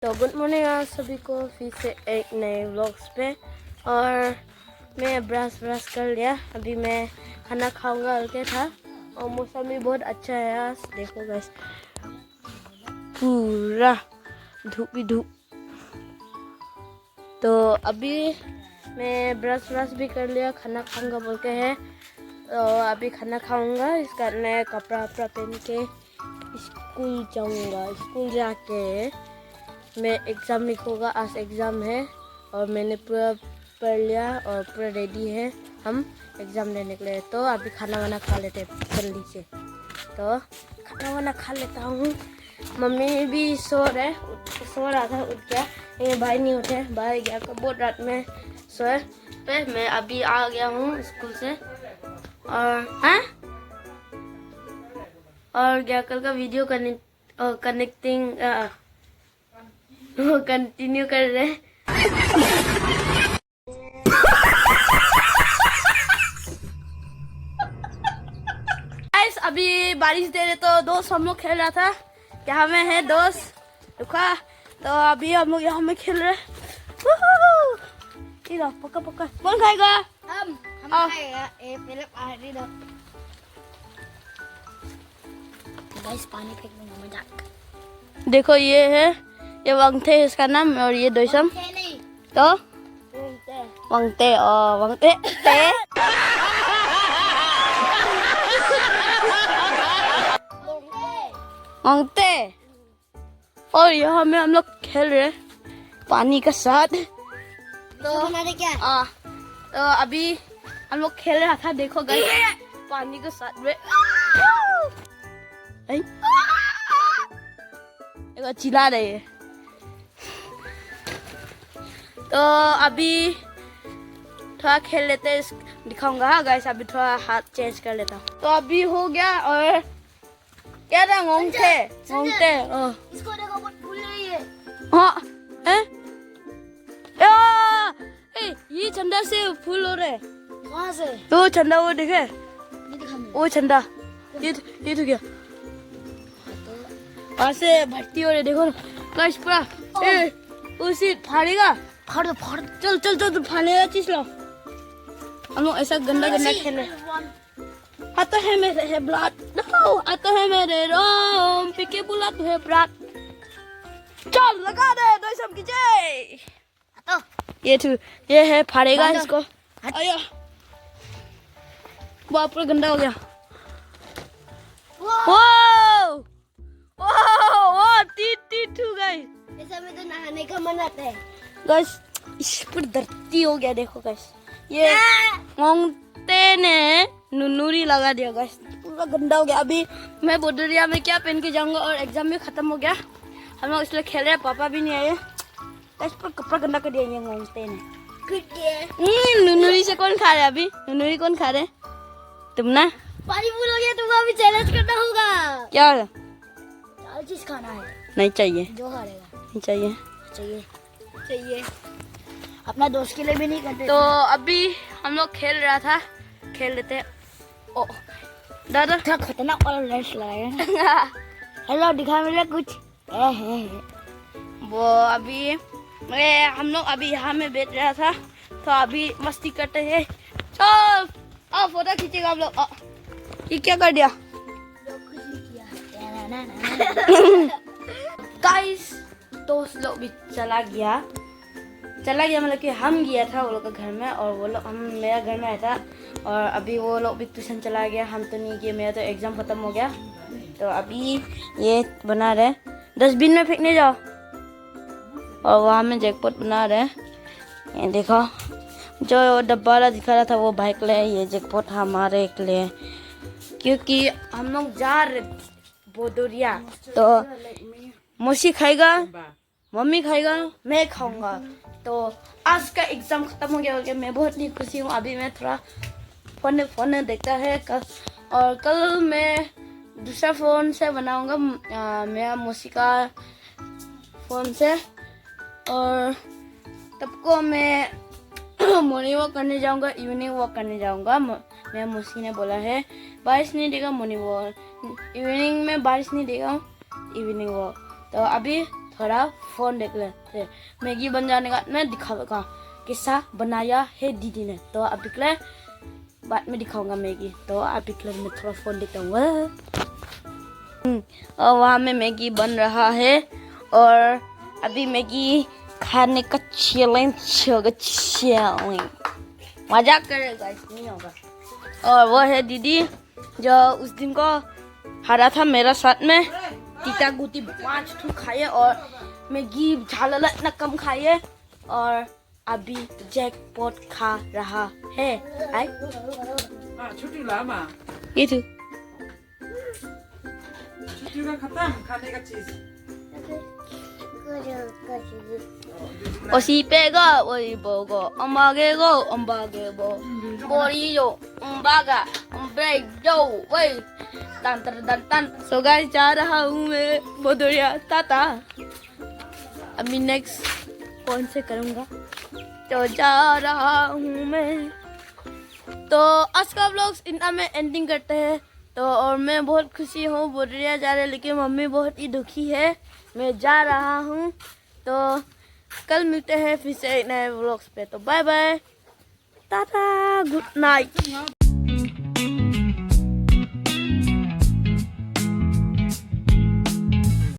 तो good morning आप सभी को फिर से एक नए व्लॉग्स पे। और मैं ब्रश कर लिया, अभी मैं खाना खाऊंगा हल्के था। और मौसम भी बहुत अच्छा है आज, देखो गाइस पूरा धूप ही धूप। तो अभी मैं ब्रश भी कर लिया, खाना खाऊंगा बोल के है। तो अभी खाना खाऊंगा, इस कारण मैं कपड़ा पहन के स्कूल जाऊंगा। स्कूल जाके मैं एग्ज़ाम लिखूँगा, आज एग्ज़ाम है और मैंने पूरा पढ़ लिया और पूरा रेडी है हम एग्ज़ाम देने के लिए। तो अभी खाना वाना खा लेते जल्दी से। तो खाना वाना खा लेता हूँ। मम्मी भी सो रहा था, उठ गया। ये भाई नहीं उठे, भाई गया को बहुत रात में सोए। पे मैं अभी आ गया हूँ स्कूल से। और क्या कल का वीडियो कनेक्टिंग कंटिन्यू कर रहे हैं। गाइस अभी बारिश दे रहे तो दोस्त हम लोग खेल रहा था। यहाँ में है दोस्त रुका, तो अभी हम लोग यहाँ में खेल रहे। पक्का पक्का कौन खाएगा? हम खाएगा। पहले पानी दो गाइस, पानी फेंकने मजाक। देखो ये है, ये वांगते है इसका नाम, और ये दोसम तो वांगते वांगते वांगते। और यहाँ में हम लोग खेल रहे पानी का साथ। तो क्या तो अभी हम लोग खेल रहा था, देखो गाइस पानी के साथ में चिल्ला रहे है। तो अभी थोड़ा खेल लेते, दिखाऊंगा गाइस। अभी थोड़ा हाथ चेंज कर लेता हूँ। तो अभी हो गया। और क्या था? मोंगते इसको देखो, बहुत फूल रही है। हाँ ये चंदा से फूल हो रहे। कहाँ से? तो चंदा वो देखे, वो चंदा ये तो क्या वहाँ से भर्ती हो रही, देखो गाइस पूरा। उसी फाड़ेगा, फाड़ चल तो फाड़ेगा चीज लो। हम लोग ऐसा गंदा खेले। आता है मेरे है ब्लड, आता है मेरे रोम पीके बुला तू है ब्लड। चल लगा दे दो सब की जय। ये है फाड़ेगा इसको। आया बाप रे, गंदा हो गया। ऐसा में तो नहाने का मन आता है गाइस। इस पर धरती हो गया, देखो गाइस। ये मोंगते ने नुनूरी लगा दिया गाइस, पूरा गंदा हो गया। अभी मैं बोडरिया में क्या पहन के जाऊंगा, और एग्जाम भी खत्म हो गया हम लोग, इसलिए खेल रहे। पापा भी नहीं आए, इस पर कपड़ा गंदा कर दिया ये मोंगते ने। नुनूरी से कौन खा रहे? अभी नुनूरी कौन खा रहे? तुम ना। पानी फूल हो गया, तुमको अभी चैलेंज करना होगा। क्या? चार चीज खाना है। नहीं चाहिए, जो हारेगा नहीं चाहिए। चाहिए अपना दोस्त के लिए भी नहीं करते। तो अभी हम लोग खेल रहा था, खेल लेते। ओ दादा क्या खतरनाक वाला लेंस लगाया। हेलो दिखा मेरा कुछ वो। अभी हम लोग अभी यहाँ में बैठ रहा था, तो अभी मस्ती करते हैं। चल आओ फोटो खींचेगा हम लोग। ये क्या कर दिया गाइस? दोस्त लोग भी चला गया मतलब कि हम गया था वो लोग के घर में, और वो लोग हम मेरा घर में आया था। और अभी वो लोग भी ट्यूशन चला गया, हम तो नहीं गए, मेरा तो एग्जाम खत्म हो गया। तो अभी ये बना रहे, डस्टबिन में फेंकने जाओ। और वहाँ में जैकपॉट बना रहे, ये देखो। जो डब्बा वाला दिखा रहा था वो भाई के लिए, ये जैकपॉट हमारे के लिए, क्योंकि हम लोग जा रहे बोडोरिया। तो मौसी खाएगा, मम्मी खाएगा, मैं खाऊंगा। तो आज का एग्जाम खत्म हो गया, मैं बहुत ही खुशी हूँ। अभी मैं थोड़ा फोन देखता है और कल मैं दूसरा फ़ोन से बनाऊंगा, मेरा मौसी का फ़ोन से। और तब को मैं मॉर्निंग वॉक करने जाऊंगा, इवनिंग वॉक करने जाऊंगा। मेरा मौसी ने बोला है बारिश नहीं देगा मॉर्निंग वॉक, इवनिंग में बारिश नहीं देगा इवनिंग वॉक। तो अभी थोड़ा फोन देख लेते। मैगी बन जाने का मैं दिखाऊंगा कैसा बनाया है दीदी ने। तो अभी के लिए बाद में दिखाऊंगा मैगी। तो अभी के लिए मैं थोड़ा फोन देखता हूँ। और वहाँ में मैगी बन रहा है और अभी मैगी खाने का चैलेंज होगा। मजाक करेगा, नहीं होगा। और वो है दीदी जो उस दिन को हारा था मेरा साथ में। टीटा गुटी 5 ठू खाए और मैगी झालला इतना कम खाए और अभी जैकपॉट खा रहा है। आई छुट्टी लामा ये तू छुट्टी का खत्म खाने का चीज 오시배가 어디 보고 엄마게고 엄마게 뭐 머리요 엄마가 엄베요 왜 딴딴딴딴 So guys जा रहा हूँ मैं बोधरिया टाटा। अभी नेक्स्ट कौन से करूँगा तो जा रहा हूँ मैं। तो आज का व्लॉग्स इतना में एंडिंग करते हैं। तो और मैं बहुत खुशी हूँ बोधरिया जा रहे, लेकिन मम्मी बहुत ही दुखी है। मैं जा रहा हूँ। तो कल मिलते हैं फिर से एक नए व्लॉग्स पे। तो bye bye, tata, good night.